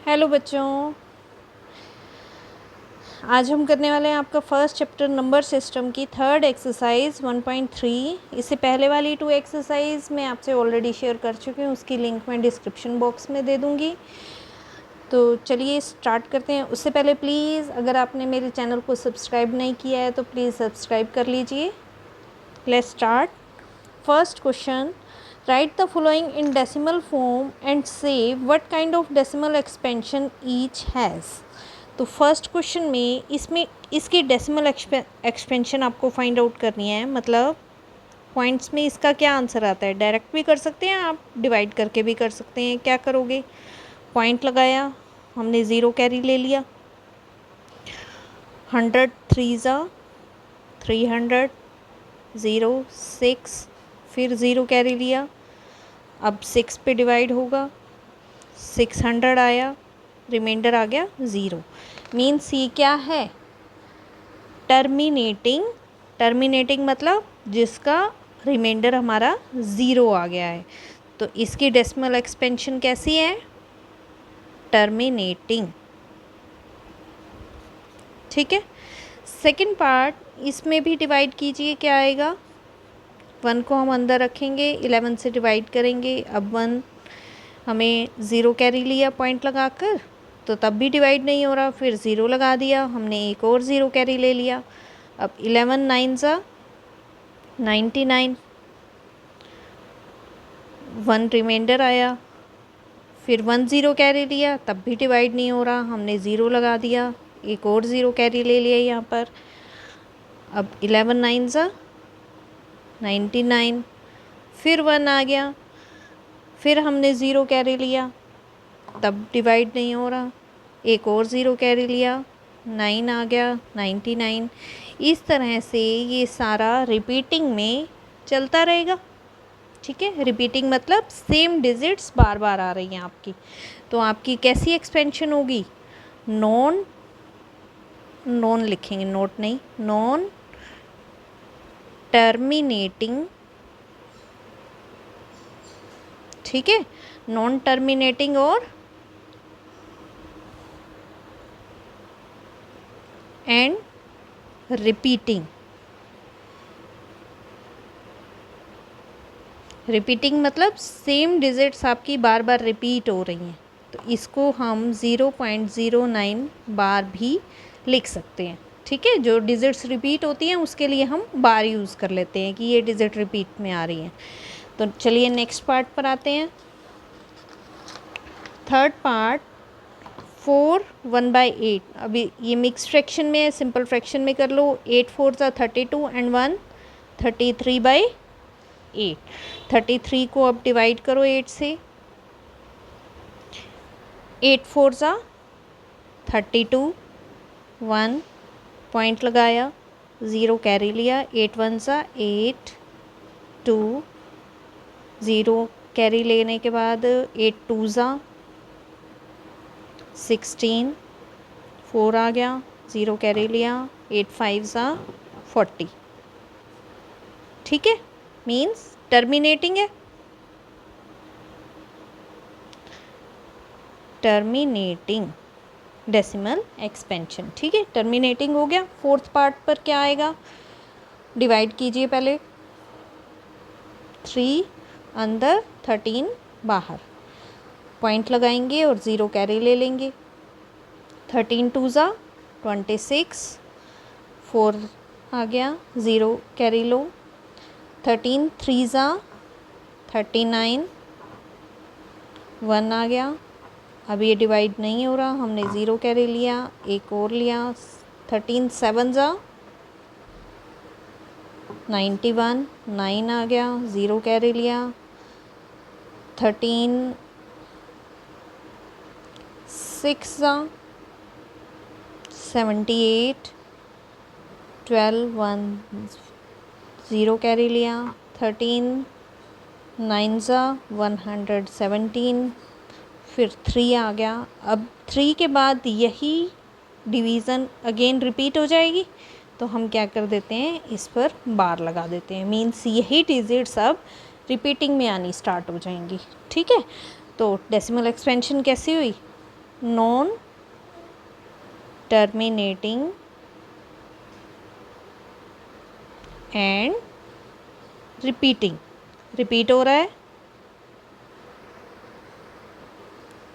Hello बच्चों, आज हम करने वाले हैं आपका फर्स्ट चैप्टर नंबर सिस्टम की थर्ड एक्सरसाइज 1.3। इससे पहले वाली 2 एक्सरसाइज मैं आपसे ऑलरेडी शेयर कर चुकी हूँ, उसकी लिंक मैं डिस्क्रिप्शन बॉक्स में दे दूँगी। तो चलिए स्टार्ट करते हैं। उससे पहले प्लीज़ अगर आपने मेरे चैनल को सब्सक्राइब नहीं किया है तो प्लीज़ सब्सक्राइब कर लीजिए। Let's start. First question, right the following in decimal form and say what kind of decimal expansion each has. तो फर्स्ट क्वेश्चन में इसमें इसकी डेसिमल एक्सपेंशन आपको फाइंड आउट करनी है। मतलब पॉइंट्स में इसका क्या आंसर आता है। डायरेक्ट भी कर सकते हैं आप, डिवाइड करके भी कर सकते हैं। क्या करोगे, पॉइंट लगाया, हमने ज़ीरो कैरी ले लिया। 100 3 ज़ा 300, 0 6, फिर ज़ीरो कैरी लिया। अब 6 पे डिवाइड होगा, 600 आया, रिमाइंडर आ गया 0। मीन्स ये क्या है, टर्मिनेटिंग। टर्मिनेटिंग मतलब जिसका रिमाइंडर हमारा 0 आ गया है। तो इसकी डेसिमल एक्सपेंशन कैसी है, टर्मिनेटिंग। ठीक है। सेकंड पार्ट, इसमें भी डिवाइड कीजिए, क्या आएगा। 1 को हम अंदर रखेंगे, 11 से डिवाइड करेंगे। अब 1 हमें 0 कैरी लिया पॉइंट लगाकर, तो तब भी डिवाइड नहीं हो रहा, फिर 0 लगा दिया, हमने एक और 0 कैरी ले लिया। अब 11 9 ज़ा 99, 1 रिमाइंडर आया, फिर 1 0 कैरी लिया, तब भी डिवाइड नहीं हो रहा, हमने 0 लगा दिया, एक और 0 कैरी ले लिया यहाँ पर। अब 11 9 ज़ा 99, फिर 1 आ गया, फिर हमने 0 कैरी लिया, तब डिवाइड नहीं हो रहा, एक और 0 कैरी लिया, 9 आ गया 99। इस तरह से ये सारा रिपीटिंग में चलता रहेगा। ठीक है, रिपीटिंग मतलब सेम डिजिट्स बार बार आ रही हैं आपकी। तो आपकी कैसी एक्सपेंशन होगी, नॉन नॉन लिखेंगे, नोट नहीं, नॉन टर्मिनेटिंग। ठीक है, नॉन टर्मिनेटिंग और एंड रिपीटिंग। रिपीटिंग मतलब सेम डिजिट्स आपकी बार बार रिपीट हो रही हैं, तो इसको हम 0.09 बार भी लिख सकते हैं। ठीक है, जो डिजिट्स रिपीट होती हैं उसके लिए हम बार यूज़ कर लेते हैं कि ये डिजिट रिपीट में आ रही हैं। तो चलिए नेक्स्ट पार्ट पर आते हैं। Third part, 4 1/8। अभी ये मिक्स फ्रैक्शन में है, सिंपल फ्रैक्शन में कर लो। 8 4 ज़ा 32 एंड 1 33/8। 33 को अब डिवाइड करो 8 से। 8 4 ज़ा 32, 1 पॉइंट लगाया, 0 कैरी लिया, 8 1 ज़ा 8, 2 0 कैरी लेने के बाद 8 2 ज़ा 16, 4 आ गया, 0 कैरी लिया, 8 5 ज़ा 40। ठीक है, मीन्स टर्मिनेटिंग है, टर्मिनेटिंग डेसिमल एक्सपेंशन। ठीक है, टर्मिनेटिंग हो गया। फोर्थ पार्ट पर क्या आएगा, डिवाइड कीजिए पहले। 3 अंदर 13 बाहर, पॉइंट लगाएंगे और 0 कैरी ले लेंगे। 13 2 ज़ा 26, 4 आ गया, 0 कैरी लो। 13 3 ज़ा 39, 1 आ गया, अब ये डिवाइड नहीं हो रहा, हमने 0 कैरी लिया, एक और लिया। 13 7 ज़ा 91, 9 आ गया, 0 कैरी लिया। 13 6 ज़ा 78, 12 1 0 कैरी लिया। 13 9 ज़ा 117, फिर 3 आ गया। अब 3 के बाद यही डिवीज़न अगेन रिपीट हो जाएगी, तो हम क्या कर देते हैं, इस पर बार लगा देते हैं। मीन्स यही डिजिट्स अब रिपीटिंग में आनी स्टार्ट हो जाएंगी। ठीक है, तो डेसिमल एक्सपेंशन कैसी हुई, non terminating and repeating, repeat हो रहा है।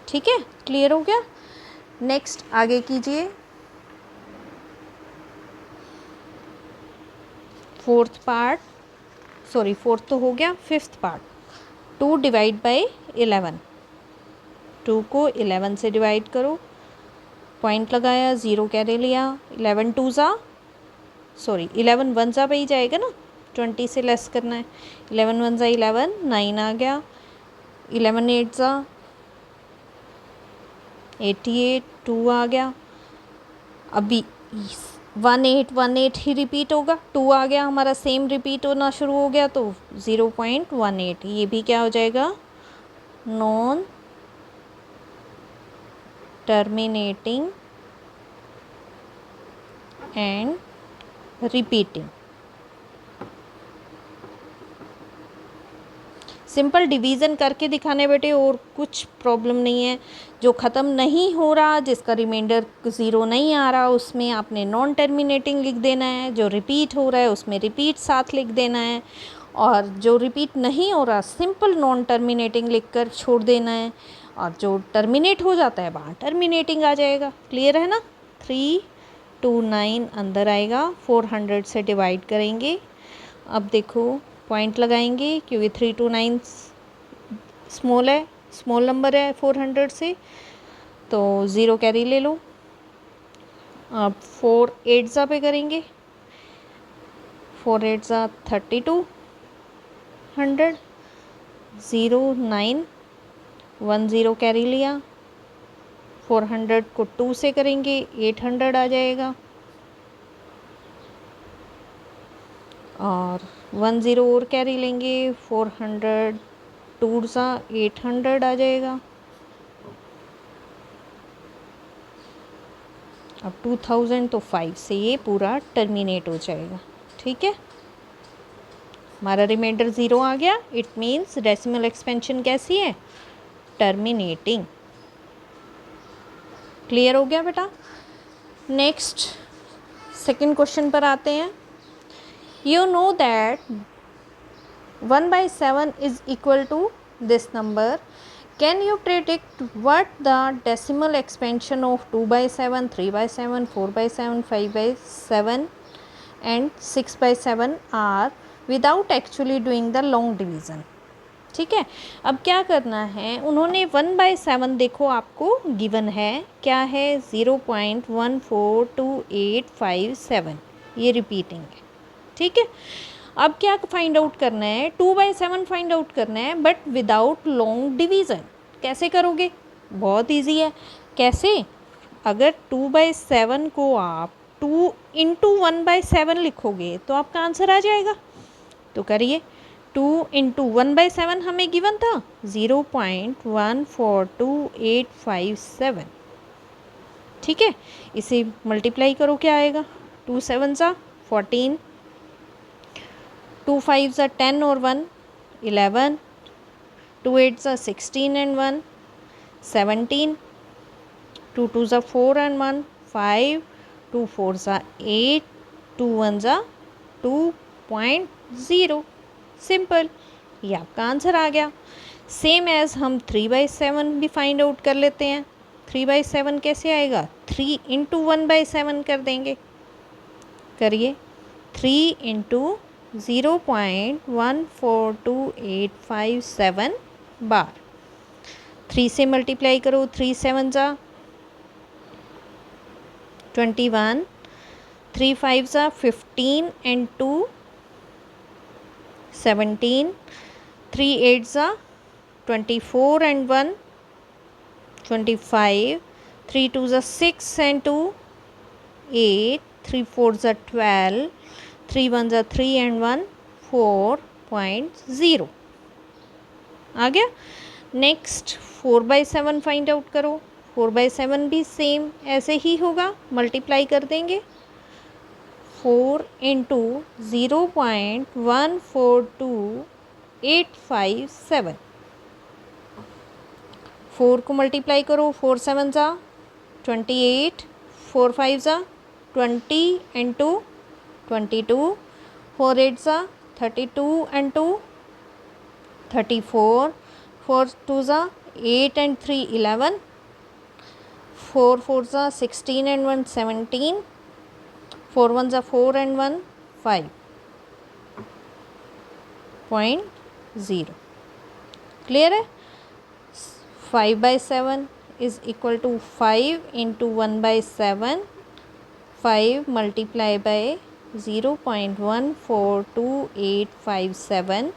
ठीक है, क्लियर हो गया। नेक्स्ट आगे कीजिए। फोर्थ पार्ट, सॉरी फोर्थ तो हो गया, फिफ्थ पार्ट। 2 डिवाइड बाई 11, 2 को 11 से डिवाइड करो, पॉइंट लगाया, ज़ीरो कैरे लिया, 11 टू ज़ा, सॉरी 11 वन ज़ा पे ही जाएगा ना, 20 से लेस करना है। 11 वन ज़ा 11, 9 आ गया, 11 एट ज़ा 88, 2 आ गया। अभी 1818 ही रिपीट होगा, 2 आ गया हमारा, सेम रिपीट होना शुरू हो गया, तो 0.18 ये भी क्या हो जाएगा, non terminating and repeating. Simple division करके दिखाने बेटे, और कुछ प्रॉब्लम नहीं है। जो ख़त्म नहीं हो रहा, जिसका रिमाइंडर 0 नहीं आ रहा, उसमें आपने नॉन टर्मिनेटिंग लिख देना है। जो रिपीट हो रहा है उसमें रिपीट साथ लिख देना है, और जो रिपीट नहीं हो रहा सिंपल नॉन टर्मिनेटिंग लिख कर छोड़ देना है, और जो टर्मिनेट हो जाता है वहाँ टर्मिनेटिंग आ जाएगा। क्लियर है ना। 329 अंदर आएगा, 400 से डिवाइड करेंगे। अब देखो पॉइंट लगाएंगे, क्योंकि 329 स्मॉल है, स्मॉल नंबर है 400 से, तो ज़ीरो कैरी ले लो। अब 4 8 ज़ा पे करेंगे, 4 8 ज़ा 3200, 0 9 1 0 कैरी लिया, 400 को 2 से करेंगे 800 आ जाएगा, और 1 0 और कैरी लेंगे, 400 2 सा 800 आ जाएगा। अब 2000 तो 5 से ये पूरा टर्मिनेट हो जाएगा। ठीक है, हमारा रिमाइंडर 0 आ गया। इट मीन्स डेसिमल एक्सपेंशन कैसी है, टर्मिनेटिंग। क्लियर हो गया बेटा। नेक्स्ट सेकंड क्वेश्चन पर आते हैं। You know that 1/7 is equal to this number. Can you predict what the decimal expansion of 2/7, 3/7, 4/7, 5/7 and 6/7 are without actually doing the long division? ठीक है, अब क्या करना है, उन्होंने 1/7 देखो आपको गिवन है, क्या है 0.142857, ये रिपीटिंग है। ठीक है, अब क्या फाइंड आउट करना है, 2/7 फाइंड आउट करना है, बट विदाउट लॉन्ग डिवीज़न। कैसे करोगे, बहुत इजी है। कैसे, अगर 2/7 को आप 2 इंटू 1/7 लिखोगे तो आपका आंसर आ जाएगा। तो करिए, 2 इंटू 1/7 हमें गिवन था 0.142857। ठीक है, इसे मल्टीप्लाई करो, क्या आएगा, 2 7 सा 14, 2 5 सा 10 और 1 11, 2 8 सा 16 एंड 1 17, 2 2 सा 4 एंड 1 5, 2 4 सा 8, 2 1 सा 2.0। सिंपल, ये आपका आंसर आ गया। सेम एज हम 3/7 भी फाइंड आउट कर लेते हैं। 3/7 कैसे आएगा, 3 इंटू 1/7 कर देंगे। करिए, 3 इंटू 0.142857 बार, 3 से मल्टीप्लाई करो, 3 7 ज़ा 21, 3 5 ज़ा 15 एंड 2 17, 3 8 ज़ा 24 एंड 1 25, 3 2 ज़ा 6 एंड 2 8, 3 4 ज़ा 12, 3 1 ज़ा 3 एंड 1 4.0 आ गया। नेक्स्ट 4/7 फाइंड आउट करो। 4/7 भी सेम ऐसे ही होगा, मल्टीप्लाई कर देंगे, 4 इंटू 0.142857, 4 को मल्टीप्लाई करो, 4 7 ज़ा 28, 4 5 ज़ा 20 एंड 2 22, 4 8 ज़ा 32 एंड 2 34, 4 2 ज़ा 8 एंड 3 11, 4 4 ज़ा 16 एंड 1 17, 4 1 ज़ा 4 एंड 1 5.0। क्लियर है? 5/7 is equal to 5 into 1/7, 5 multiply by 0.142857,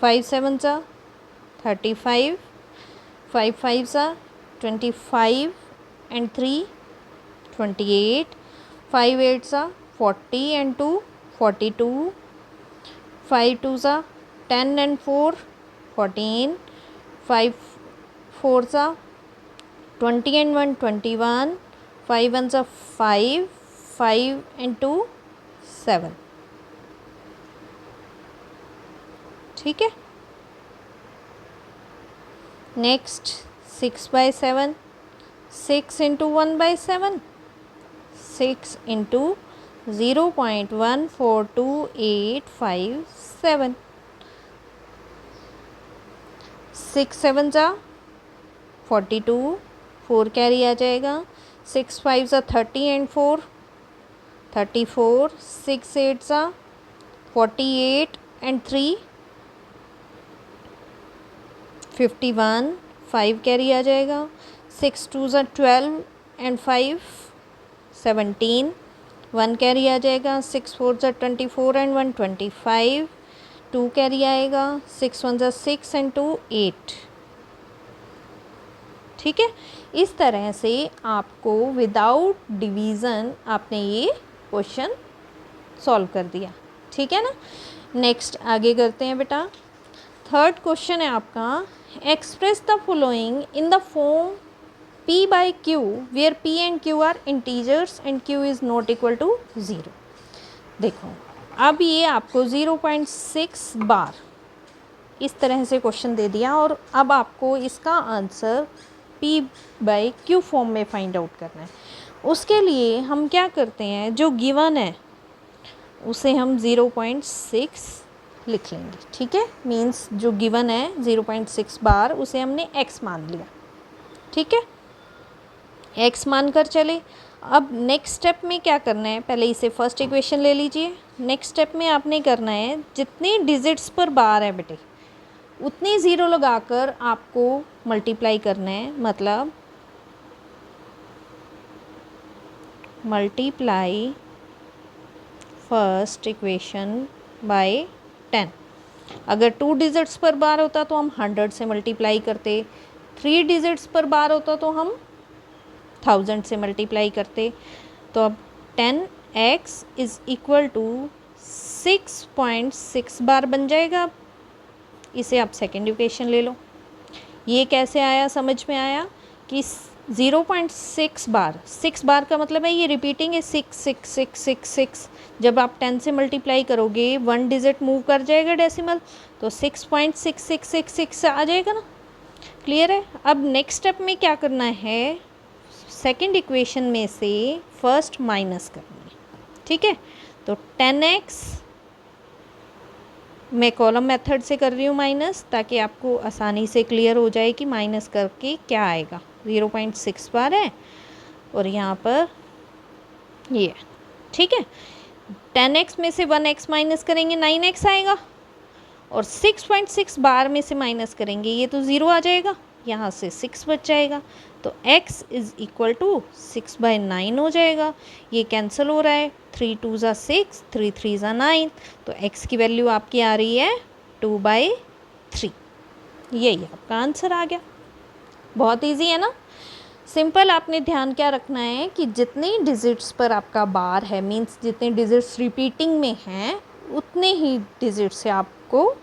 5 7 ज़ा 35, 5 5 ज़ा 25 एंड 3 28, 5 8 ज़ा 40 एंड 2 42, 5 2 ज़ा 10 एंड 4 14, 5 4 ज़ा 20 एंड 1 21, 5 1 ज़ा 5, 5 एंड 2 7। ठीक है? नेक्स्ट 6/7, 6 इंटू 1/7, 6 इंटू 0.142857, 6 7 ज़ा 42, 4 कैरी आ जाएगा, 6 5 ज़ा 30 एंड 4 34, 6 8 ज़ा 48 एंड 3 51, 5 कैरी आ जाएगा, 6 2 ज़ा 12 एंड 5 17, 1 कैरी आ जाएगा, 6 4 ज़ा 24 एंड 1 25, 2 कैरी आएगा, 6 1 ज़ा 6 एंड 2 8। ठीक है? इस तरह से आपको विदाउट डिवीज़न आपने ये क्वेश्चन सॉल्व कर दिया। ठीक है ना? नेक्स्ट आगे करते हैं बेटा। थर्ड क्वेश्चन है आपका, express the following in the form p by q where p and q are integers and q is not equal to 0। देखो अब ये आपको 0.6 बार इस तरह से क्वेश्चन दे दिया और अब आपको इसका answer p by q form में फाइंड आउट करना है। उसके लिए हम क्या करते हैं, जो गिवन है उसे हम 0.6 लिख लेंगे। ठीक है? मीन्स जो गिवन है 0.6 बार उसे हमने x मान लिया। ठीक है? x मान कर चले। अब नेक्स्ट स्टेप में क्या करना है, पहले इसे फर्स्ट इक्वेशन ले लीजिए। नेक्स्ट स्टेप में आपने करना है, जितने डिजिट्स पर बार है बेटे उतनी ज़ीरो लगाकर आपको मल्टीप्लाई करना है। मतलब मल्टीप्लाई फर्स्ट इक्वेशन बाय 10। अगर 2 डिजिट्स पर बार होता तो हम 100 से मल्टीप्लाई करते, 3 डिजिट्स पर बार होता तो हम 1000 से मल्टीप्लाई करते। तो अब 10x इज़ इक्वल टू 6.6 बार बन जाएगा। इसे आप सेकेंड इक्वेशन ले लो। ये कैसे आया, समझ में आया कि 0.6 बार, 6 बार का मतलब है ये रिपीटिंग है, 6 6 6 6 6। जब आप 10 से मल्टीप्लाई करोगे 1 डिजिट मूव कर जाएगा डेसिमल, तो 6.6666 आ जाएगा ना। क्लियर है? अब नेक्स्ट स्टेप में क्या करना है, सेकेंड इक्वेशन में से फर्स्ट माइनस करना है। ठीक है? तो 10x मैं कॉलम मेथड से कर रही हूँ माइनस, ताकि आपको आसानी से क्लियर हो जाए कि माइनस करके क्या आएगा। 0.6 बार है और यहाँ पर ये। ठीक है? 10x में से 1x माइनस करेंगे 9x आएगा, और 6.6 बार में से माइनस करेंगे ये तो 0 आ जाएगा, यहाँ से 6 बच जाएगा। तो x इज़ इक्वल टू 6/9 हो जाएगा। ये कैंसिल हो रहा है, 3 2 ज़ा 6, 3 3 ज़ा 9। तो x की वैल्यू आपकी आ रही है 2/3। यही आपका आंसर आ गया। बहुत इजी है ना? सिंपल। आपने ध्यान क्या रखना है कि जितने डिजिट्स पर आपका बार है, मीन्स जितने डिजिट्स रिपीटिंग में हैं उतने ही डिजिट से आपको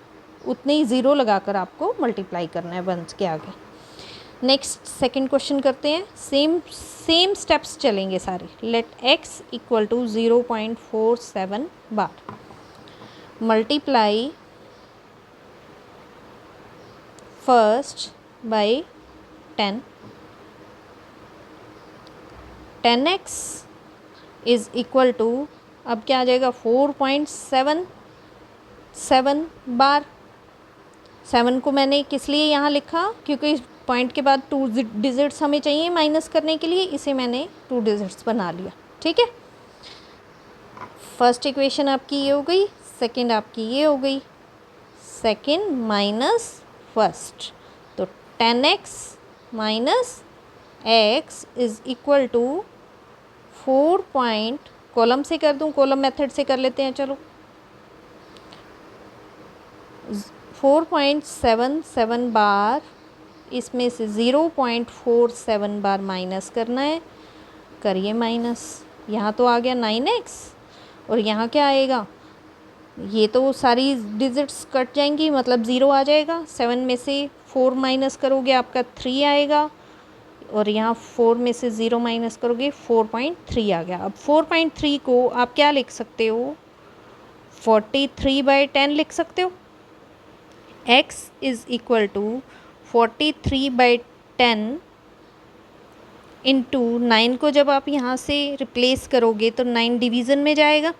उतने ही ज़ीरो लगाकर आपको मल्टीप्लाई करना है वंस के आगे। नेक्स्ट सेकंड क्वेश्चन करते हैं। सेम स्टेप्स चलेंगे सारे। Let x equal to 0.47 bar multiply first by 10, 10x is equal to, अब क्या आ जाएगा 4.77 बार। 7 को मैंने किस लिए यहाँ लिखा, क्योंकि इस पॉइंट के बाद 2 डिजिट्स हमें चाहिए माइनस करने के लिए, इसे मैंने 2 डिजिट्स बना लिया। ठीक है, फर्स्ट इक्वेशन आपकी ये हो गई, सेकंड आपकी ये हो गई, सेकंड माइनस फर्स्ट, तो 10x minus x is equal to 4 column से कर दूँ, कॉलम मेथड से कर लेते हैं, चलो 4.77 बार, इसमें से 0.47 बार माइनस करना है, करिए माइनस। यहाँ तो आ गया 9x और यहाँ क्या आएगा, ये तो सारी डिजिट्स कट जाएंगी, मतलब 0 आ जाएगा। 7 में से 4 माइनस करोगे आपका 3 आएगा, और यहाँ 4 में से 0 माइनस करोगे 4.3 आ गया। अब 4.3 को आप क्या लिख सकते हो, 43/10 लिख सकते हो। x is equal to 43/10 into 9 को जब आप यहाँ से रिप्लेस करोगे तो 9 डिवीज़न में जाएगा,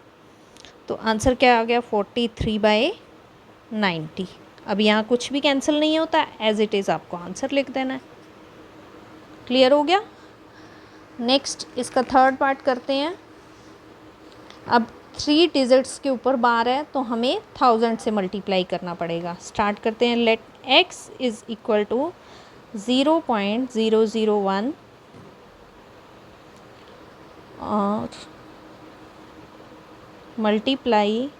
तो आंसर क्या आ गया 43/90। अब यहाँ कुछ भी कैंसिल नहीं होता, एज इट इज़ आपको आंसर लिख देना है। क्लियर हो गया। नेक्स्ट इसका थर्ड पार्ट करते हैं। अब 3 डिजिट्स के ऊपर बार है तो हमें 1000 से मल्टीप्लाई करना पड़ेगा। स्टार्ट करते हैं। Let x is equal to 0.001 और multiply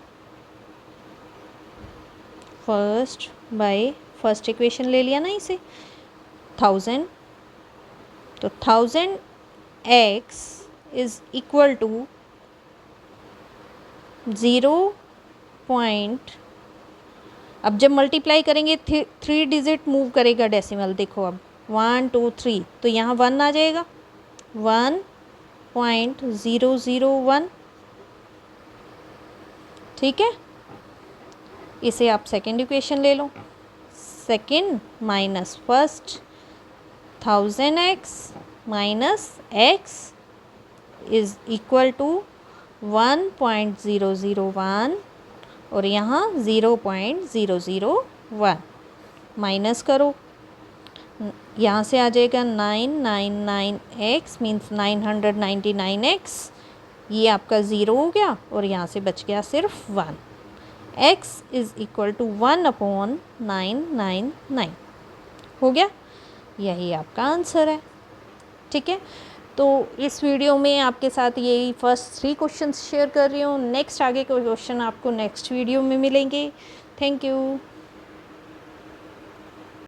first by, first equation ले लिया ना इसे, 1000, तो 1000x इज़ इक्वल टू 0. अब जब मल्टीप्लाई करेंगे 3 डिजिट मूव करेगा डेसिमल, देखो अब 1 2 3, तो यहाँ 1 आ जाएगा, 1.001। ठीक है, इसे आप सेकेंड इक्वेशन ले लो, second minus first, 1000x minus x is equal to 1.001 और यहाँ 0.001 माइनस करो, यहाँ से आ जाएगा 999x मीन्स 999x, ये आपका 0 हो गया और यहाँ से बच गया सिर्फ 1। x इज़ इक्वल टू 1/999 हो गया, यही आपका आंसर है। ठीक है, तो इस वीडियो में आपके साथ यही फर्स्ट 3 क्वेश्चंस शेयर कर रही हूँ। नेक्स्ट आगे के क्वेश्चन आपको नेक्स्ट वीडियो में मिलेंगे। Thank you.